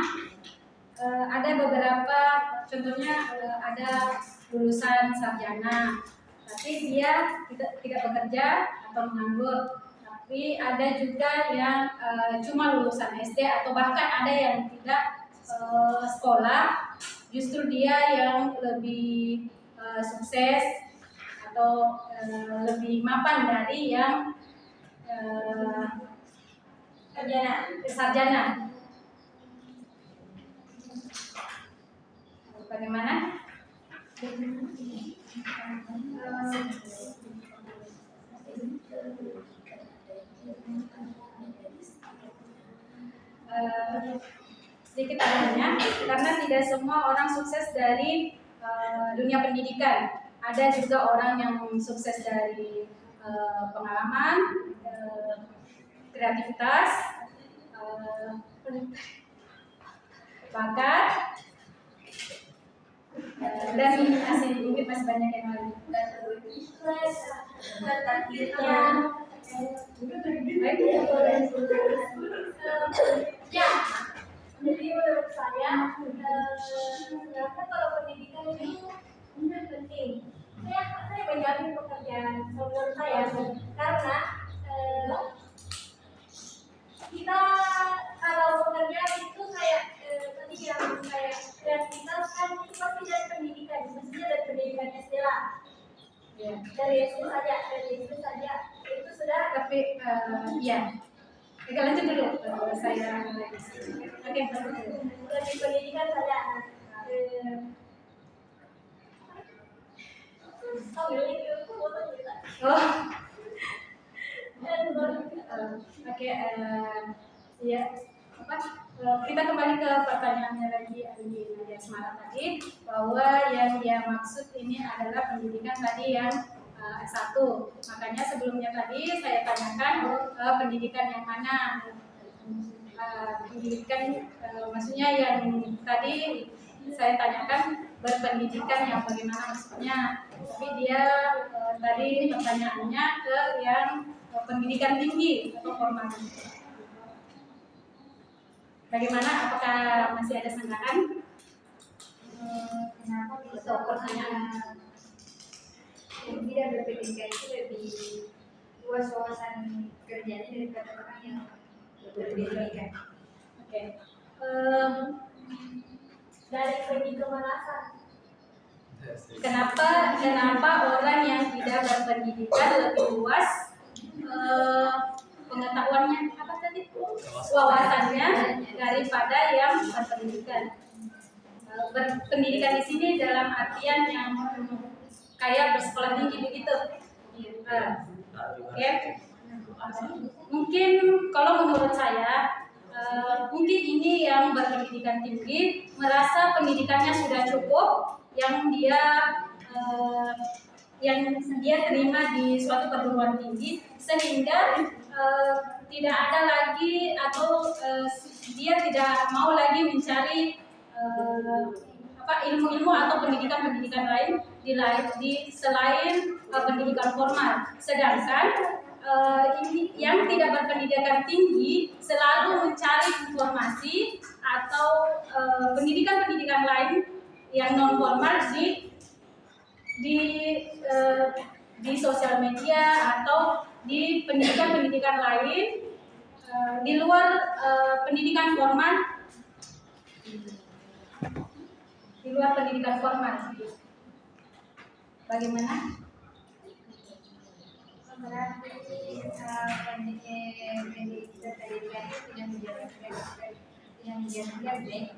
ada beberapa, contohnya ada lulusan sarjana tapi dia tidak bekerja atau menganggur, tapi ada juga yang cuma lulusan SD atau bahkan ada yang tidak sekolah, justru dia yang lebih sukses atau lebih mapan dari yang sarjana. Bagaimana? Sedikit adanya, karena tidak semua orang sukses dari dunia pendidikan. Ada juga orang yang sukses dari pengalaman, kreativitas, bakat, dan mungkin masih banyak yang lain. Ya, jadi menurut saya, ternyata kalau pendidikan itu penting. Saya menjamin pekerjaan menurut saya, karena kita kalau bekerja itu kayak tadi yang kayak kreativitas kan itu pasti dari pendidikan, maksudnya dari pendidikan SD lah. Ya. Dari SD saja itu sudah. Tapi ya, kita lanjut dulu. Saya oke. Dari pendidikan saja. Oh. Oke, ya, apa? Kita kembali ke pertanyaannya lagi Nadia Semarang tadi, bahwa yang dia maksud ini adalah pendidikan tadi yang S1. Makanya sebelumnya tadi saya tanyakan pendidikan yang mana? Pendidikan maksudnya yang tadi saya tanyakan berpendidikan yang bagaimana maksudnya, tapi dia tadi pertanyaannya ke yang pendidikan tinggi atau formal. Bagaimana? Apakah masih ada sanggahan? Kenapa bisa pertanyaan yang tidak berpendidikan itu lebih luas wawasan kerjanya daripada orang yang berpendidikan? Oke. Dari segi kemalasan. Kenapa orang yang tidak berpendidikan lebih luas pengetahuannya, apa tadi, wawasannya daripada yang berpendidikan? Berpendidikan di sini dalam artian yang kayak bersekolah tinggi begitu. Oke. Mungkin kalau menurut saya mungkin ini yang berpendidikan tinggi merasa pendidikannya sudah cukup, yang dia terima di suatu perguruan tinggi, sehingga tidak ada lagi atau dia tidak mau lagi mencari ilmu-ilmu atau pendidikan lain di selain pendidikan formal. Sedangkan yang tidak berpendidikan tinggi selalu mencari informasi atau pendidikan lain yang non formal di sosial media atau di pendidikan lain di luar pendidikan formal. luar pendidikan formal. Bagaimana? Berarti pendidikan itu tidak menjalankan baik.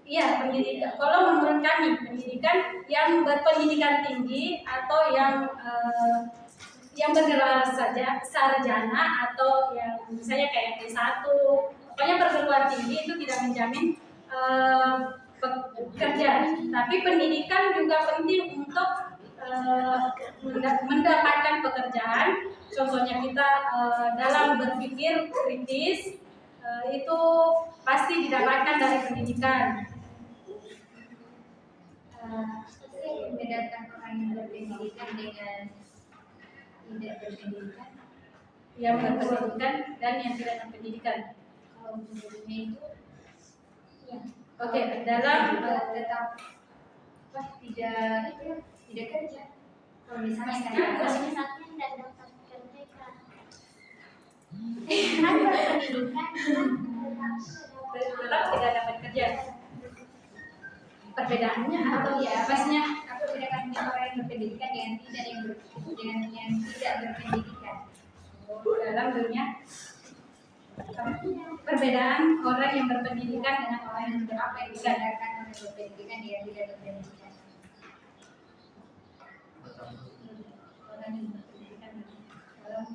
Iya, pendidikan. Kalau menurut kami, pendidikan yang berpendidikan tinggi atau yang bergelar sarjana atau yang misalnya kayak D1, pokoknya perguruan tinggi itu tidak menjamin pekerja. Tapi pendidikan juga penting untuk mendapatkan pekerjaan. Contohnya kita dalam berpikir kritis itu pasti didapatkan dari pendidikan. Membedakan orang yang berpendidikan dengan tidak berpendidikan. Yang berpendidikan dan yang tidak berpendidikan. Kalau menurutnya itu, ya, Oke, dalam tetap tidak kerja. Kalau misalnya saya satu tidak dapat kerja kan berpendidikan tetap tidak dapat kerja. Perbedaannya atau ya pasnya aku bedakan orang yang berpendidikan dengan yang tidak berpendidikan. dalam dunia perbedaan orang yang berpendidikan dengan orang yang tidak Apa yang berpendidikan. dibedakan orang yang berpendidikan dengan tidak berpendidikan? Orang yang berpendidikan dalam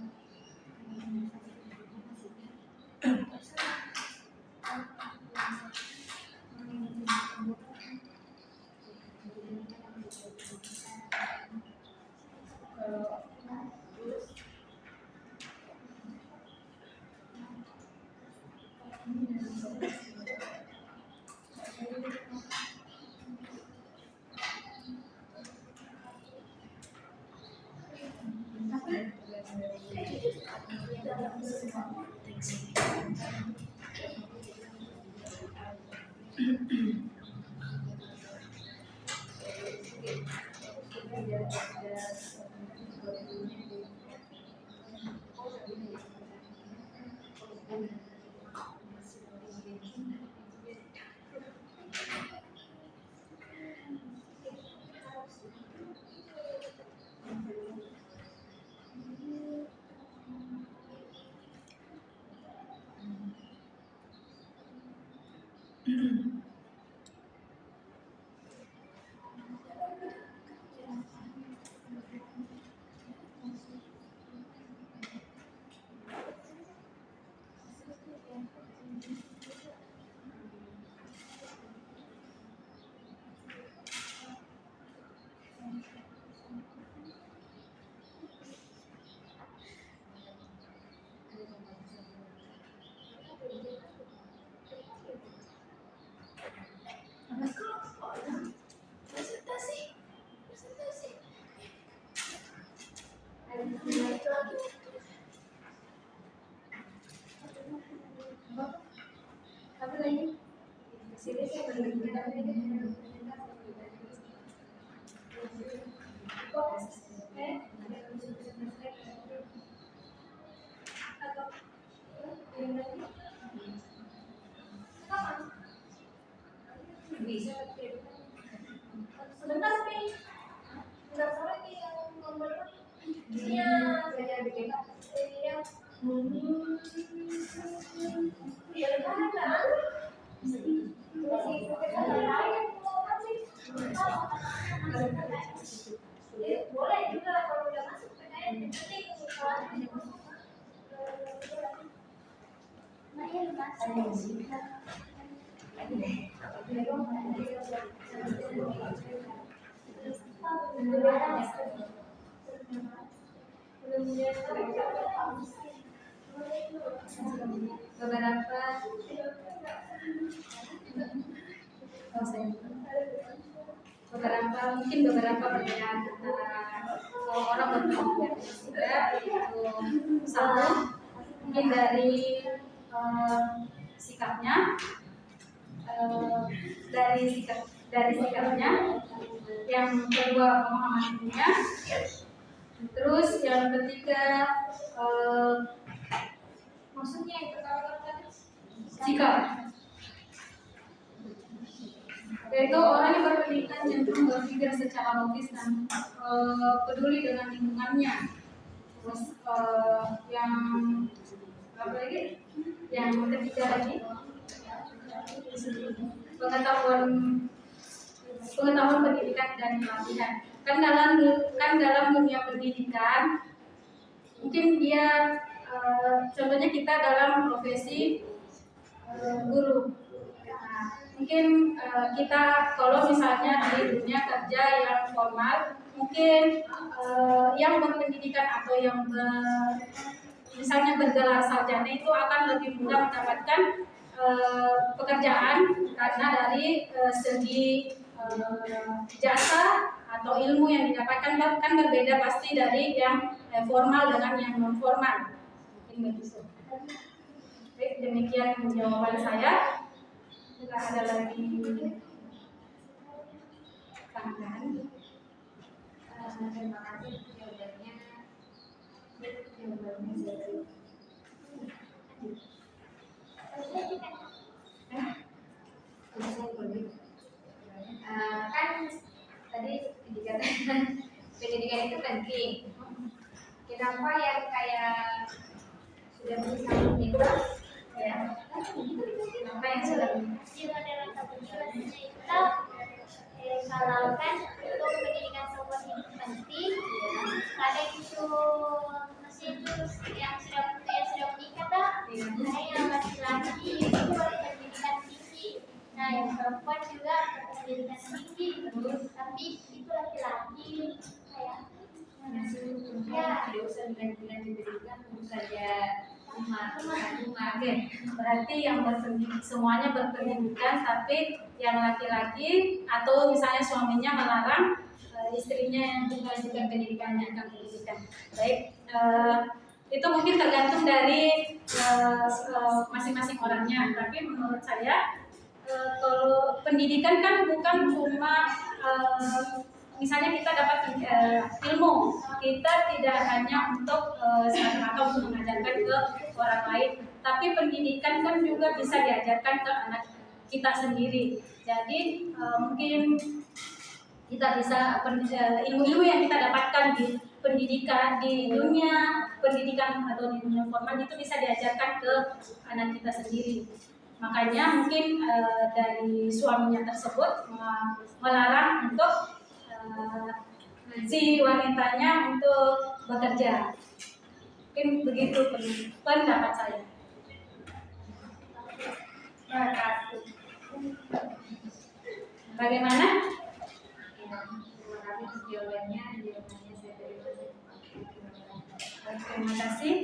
apa lagi? Sini saya berpendidikan. Bisa sebentar nih nggak salah nih yang nomor iya belajar BPK. iya iya kan boleh juga kalau udah masuk PKN yang penting nah ya masuk mungkin beberapa perbedaan antara orang berpendidikan juga itu satu mungkin dari sikapnya dari sikapnya, yang kedua pemahaman dunia, terus yang ketiga maksudnya yang pertama tadi sikap. yaitu orang yang berpendidikan cenderung berpikir secara logis dan peduli dengan lingkungannya. Terus yang apa lagi? Yang ketiga lagi, pengetahuan pendidikan dan pelatihan. Kan dalam dunia pendidikan mungkin dia contohnya kita dalam profesi guru. Nah, mungkin kita kalau misalnya di dunia kerja yang formal, mungkin yang berpendidikan atau yang misalnya bergelar sarjana itu akan lebih mudah mendapatkan pekerjaan karena dari segi jasa atau ilmu yang didapatkan kan berbeda pasti dari yang formal dengan yang non formal. Mungkin begitu. Baik, demikian jawaban saya. Jika ada lagi tambahan, Terima kasih jawabannya. Kan tadi dikatakan pendidikan itu penting. Kenapa yang kayak sudah bisa itu ya? Kenapa yang sudah Di modern kita kalau kan untuk pendidikan seumur hidup penting, ada itu masih itu yang sudah menikah dah, ada yang laki-laki itu berpendidikan tinggi, nah yang perempuan juga berpendidikan tinggi, tapi itu laki-laki kayak ya tidak usah bulan-bulan diberikan, tentu saja rumah. Oke, berarti yang semuanya berpendidikan, tapi yang laki-laki atau misalnya suaminya melarang istrinya yang juga pendidikannya akan pendidikan. Baik, itu mungkin tergantung dari masing-masing orangnya. Tapi menurut saya kalau pendidikan kan bukan cuma misalnya kita dapat ilmu, kita tidak hanya untuk semata-mata untuk mengajarkan ke orang lain, tapi pendidikan kan juga bisa diajarkan ke anak kita sendiri. Jadi mungkin kita bisa ilmu-ilmu yang kita dapatkan di pendidikan di dunia pendidikan atau di dunia formal itu bisa diajarkan ke anak kita sendiri. Makanya mungkin dari suaminya tersebut melarang untuk si wanitanya untuk bekerja. Mungkin begitu pendapat saya. Bagaimana? Terima kasih jawabannya saya terima. Terima kasih.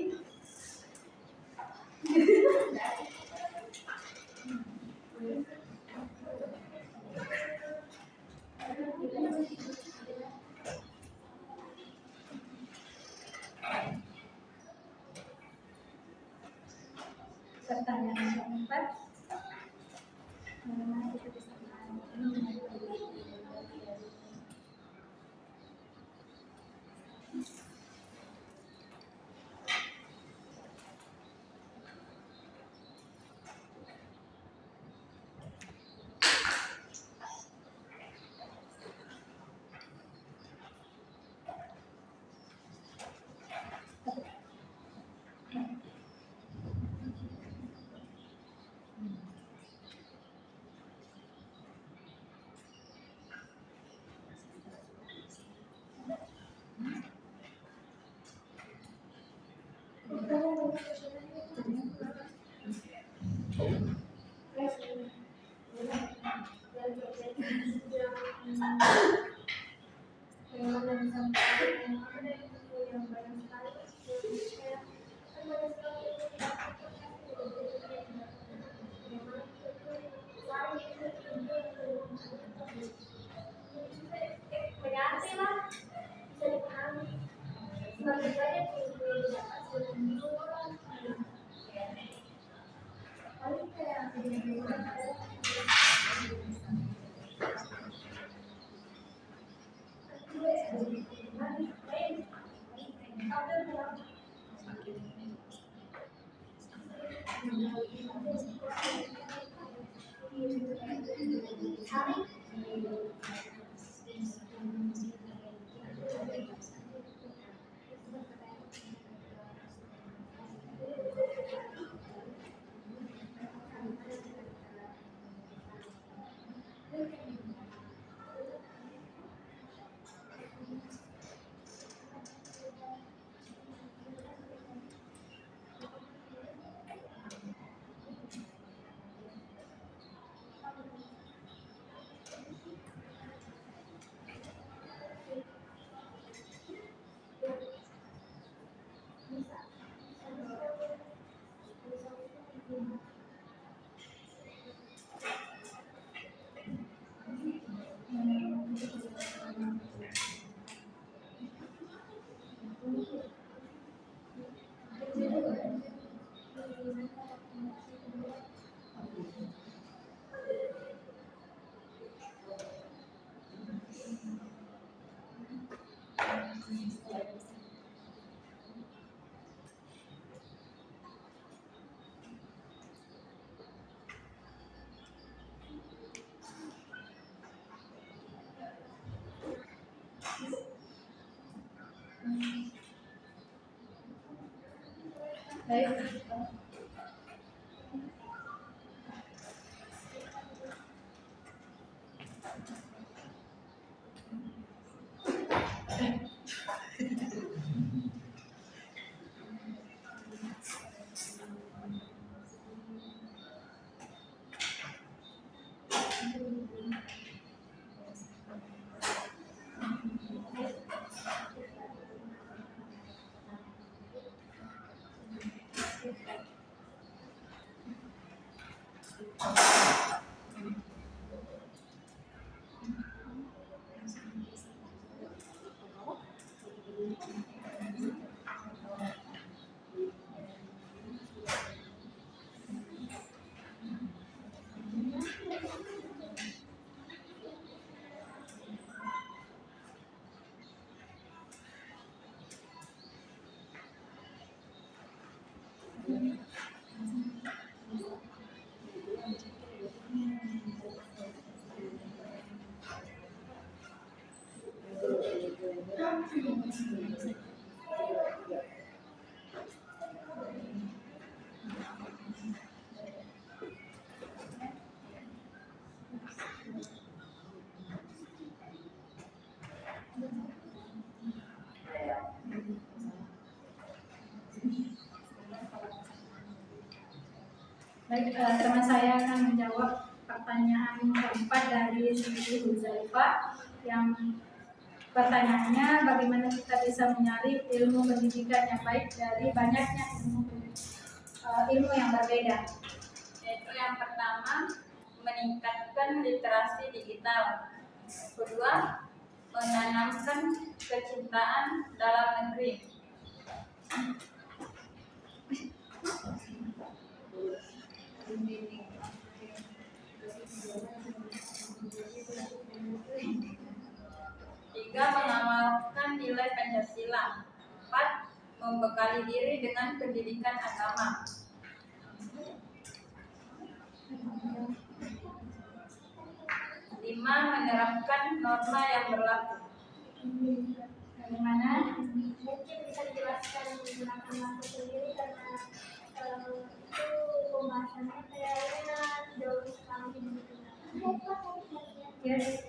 Pertanyaan keempat. Baik. Baik, teman saya akan menjawab pertanyaan keempat dari Siti Huzaifah yang pertanyaannya, bagaimana kita bisa mencari ilmu pendidikan yang baik dari banyaknya ilmu yang berbeda. Yaitu yang pertama, meningkatkan literasi digital. Kedua, menanamkan kecintaan dalam negeri. Tiga, mengamalkan nilai Pancasila. 4, membekali diri dengan pendidikan agama. 5, menerapkan norma yang berlaku. Bagaimana? Mungkin bisa dijelaskan menggunakan aku sendiri karena itu pembahasannya kayaknya jauh sekali gitu. Yes.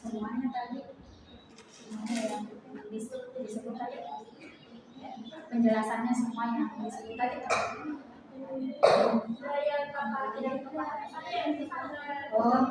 Semuanya tadi, semuanya yang disebut tadi, penjelasannya semua yang disebut tadi. Saya kakak tidak saya yang disana. Oh.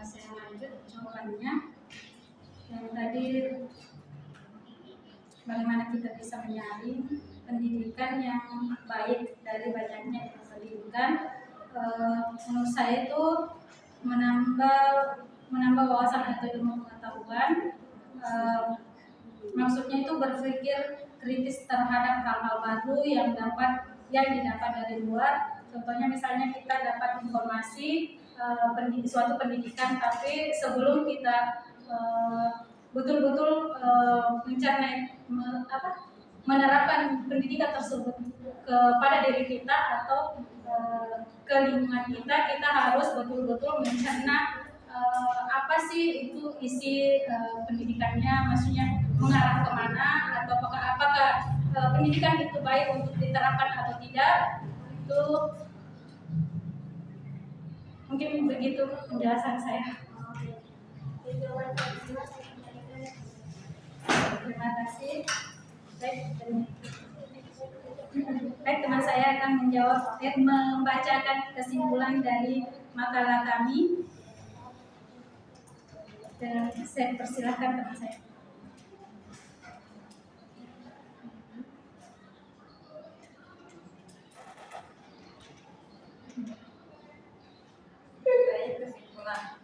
Saya lanjut jawabannya. Yang tadi bagaimana kita bisa menyaring pendidikan yang baik dari banyaknya pendidikan. Menurut saya itu menambah wawasan atau ilmu pengetahuan. Maksudnya itu berpikir kritis terhadap hal-hal baru yang didapat dari luar. Contohnya misalnya kita dapat informasi suatu pendidikan, tapi sebelum kita betul-betul menerapkan pendidikan tersebut kepada diri kita atau ke lingkungan kita harus betul-betul mencerna apa sih itu isi pendidikannya, maksudnya mengarah kemana, atau apakah pendidikan itu baik untuk diterapkan atau tidak. Itu mungkin begitu penjelasan saya. Terima kasih. Baik, teman saya akan membacakan kesimpulan dari makalah kami. Dan saya persilahkan teman saya. Kesimpulan.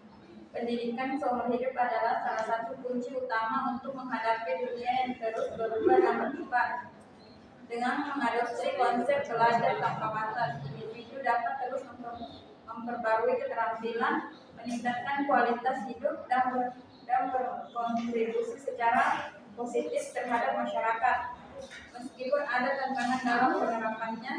Pendidikan seumur hidup adalah salah satu kunci utama untuk menghadapi dunia yang terus berubah dan berkembang. Dengan mengadopsi konsep belajar tanpa batas, individu dapat terus memperbarui keterampilan, meningkatkan kualitas hidup, dan berkontribusi secara positif terhadap masyarakat. Meskipun ada tantangan dalam penerapannya,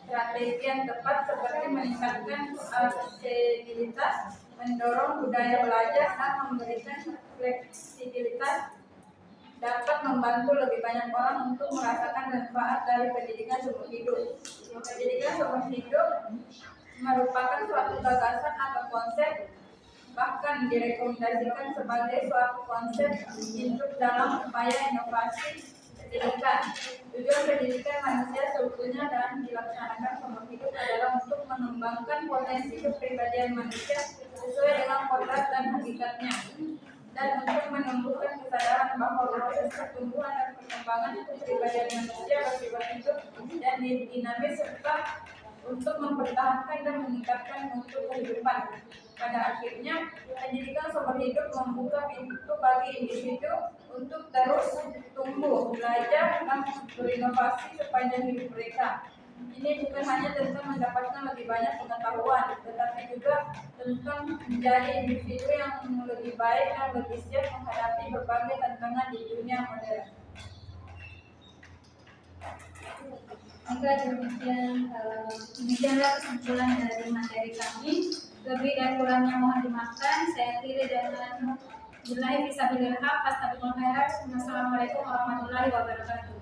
strategi yang tepat seperti meningkatkan aksesibilitas, mendorong budaya belajar, dan memberikan fleksibilitas dapat membantu lebih banyak orang untuk merasakan manfaat dari pendidikan seumur hidup. Pendidikan seumur hidup merupakan suatu gagasan atau konsep, bahkan direkomendasikan sebagai suatu konsep hidup dalam upaya inovasi pendidikan. Tujuan pendidikan manusia seutuhnya dan dilaksanakan seumur hidup adalah untuk mengembangkan potensi kepribadian manusia sesuai dengan kodrat dan hakikatnya, dan untuk menumbuhkan kesadaran bahwa proses pertumbuhan dan perkembangan kepribadian manusia bersifat hidup dan dinamis, serta untuk mempertahankan dan meningkatkan mutu kehidupan. Pada akhirnya, pendidikan seumur hidup membuka pintu bagi individu untuk terus tumbuh, belajar, dan berinovasi sepanjang hidup mereka. Ini bukan hanya tentang mendapatkan lebih banyak pengetahuan, tetapi juga tentang menjadi individu yang lebih baik dan lebih siap menghadapi berbagai tantangan di dunia modern. Maka demikianlah kesimpulan dari materi kami. Lebih dan kurangnya mohon dimaafkan. Saya akhiri dengan billahi fisabilillah, fastabiqul khairat. Wassalamualaikum warahmatullahi wabarakatuh.